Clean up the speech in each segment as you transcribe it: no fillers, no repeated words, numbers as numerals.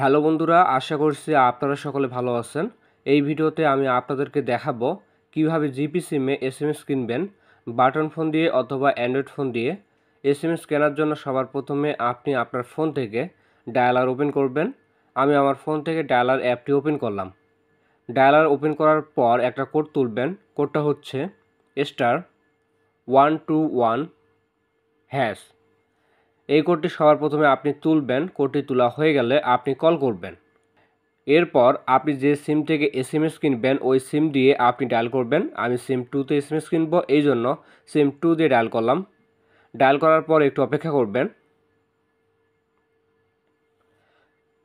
Hello বন্ধুরা, আশা করছি আপনারা সকলে ভালো আছেন। এই ভিডিওতে আমি আপনাদেরকে দেখাবো কিভাবে জিপি সিমে এসএমএস কিনবেন বাটন ফোন দিয়ে অথবা অ্যান্ড্রয়েড ফোন দিয়ে। এসএমএস কেনার জন্য সবার প্রথমে আপনি আপনার ফোন থেকে ডায়ালার ওপেন করবেন। আমি আমার ফোন থেকে ডায়ালার অ্যাপটি ওপেন করলাম। ডায়ালার ওপেন করার পর একটা কোড তুলবেন। কোডটা হচ্ছে *121#। এই কোডটি সবার প্রথমে আপনি তুলবেন। কোডটি তোলা হয়ে গেলে আপনি কল করবেন। এরপর আপনি যে সিম থেকে এসএমএস কিনবেন ওই সিম দিয়ে আপনি ডায়াল করবেন। আমি সিম 2তে এসএমএস কিনবো, এই জন্য সিম 2 দিয়ে ডায়াল করলাম। ডায়াল করার পর একটু অপেক্ষা করবেন।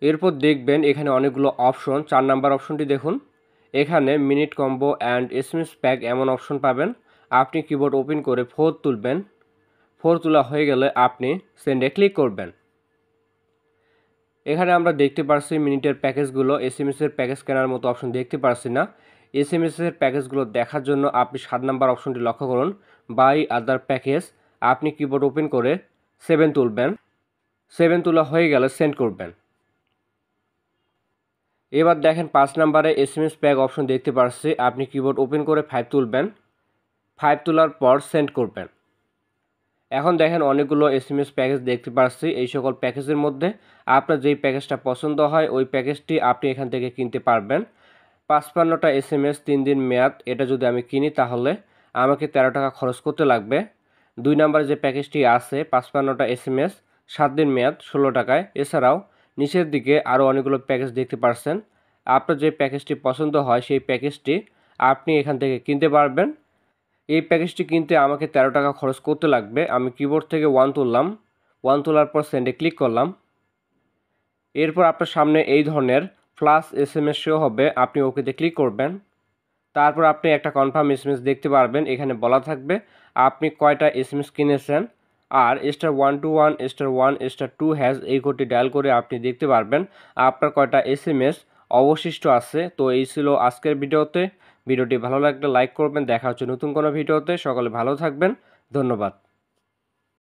এরপর দেখবেন এখানে অনেকগুলো অপশন। 4 নাম্বার অপশনটি দেখুন, এখানে minute combo and SMS pack এমন অপশন পাবেন। আপনি কিবোর্ড ওপেন করে 4 তুলবেন। 4 তোলা হয়ে গেলে আপনি সেন্ডে ক্লিক করবেন। এখানে আমরা দেখতে পারছি মিনিটের প্যাকেজগুলো। এসএমএসের প্যাকেজ কেনার মতো অপশন দেখতে পারছি না। এসএমএসের প্যাকেজগুলো দেখার জন্য আপনি 7 নাম্বার অপশনটি লক্ষ্য করুন, বাই আদার প্যাকেজ। আপনি কিবোর্ড ওপেন করে 7 তুলবেন। 7 তোলা হয়ে গেলে সেন্ড করবেন। এবার দেখেন 5 নাম্বারে এসএমএস প্যাক অপশন দেখতে পারছি। আপনি কিবোর্ড ওপেন করে 5 তুলবেন। 5 তোলার পর সেন্ড করবেন। এখন দেখেন অনেকগুলো এসএমএস প্যাকেজ দেখতে পাচ্ছি। এই সকল প্যাকেজের মধ্যে আপনার যেই প্যাকেজটা পছন্দ হয় ওই প্যাকেজটি আপনি এখান থেকে কিনতে পারবেন। 55টা এসএমএস 3 দিন মেয়াদ, এটা যদি আমি কিনি তাহলে আমাকে 13 টাকা খরচ করতে লাগবে। 2 নম্বরে যে প্যাকেজটি আছে 55টা এসএমএস 7 দিন মেয়াদ 16 টাকায়। এছাড়াও নিচের দিকে আরও অনেকগুলো প্যাকেজ দেখতে পাচ্ছেন। আপনার যে প্যাকেজটি পছন্দ হয় সেই প্যাকেজটি আপনি এখান থেকে কিনতে পারবেন। এই প্যাকেজটি কিনতে আমাকে 13 টাকা খরচ করতে লাগবে। আমি কিবোর্ড থেকে 1 তুললাম। 1 তোলার পর সেন্ডে ক্লিক করলাম। এরপর আপনার সামনে এই ধরনের প্লাস এসএমএস শো হবে। আপনি ওকেতে ক্লিক করবেন। তারপর আপনি একটা কনফার্ম এসএমএস দেখতে পারবেন। এখানে বলা থাকবে আপনি কয়টা এসএমএস কিনেছেন। আর *121*1*2# এই কোডটি ডায়াল করে আপনি দেখতে পারবেন আপনার কয়টা এসএমএস অবশিষ্ট আছে। তো এই ছিল আজকের ভিডিওতে। ভিডিওটি ভালো লাগলে লাইক করবেন। দেখা হচ্ছে নতুন কোনো ভিডিওতে। সকলে ভালো থাকবেন। ধন্যবাদ।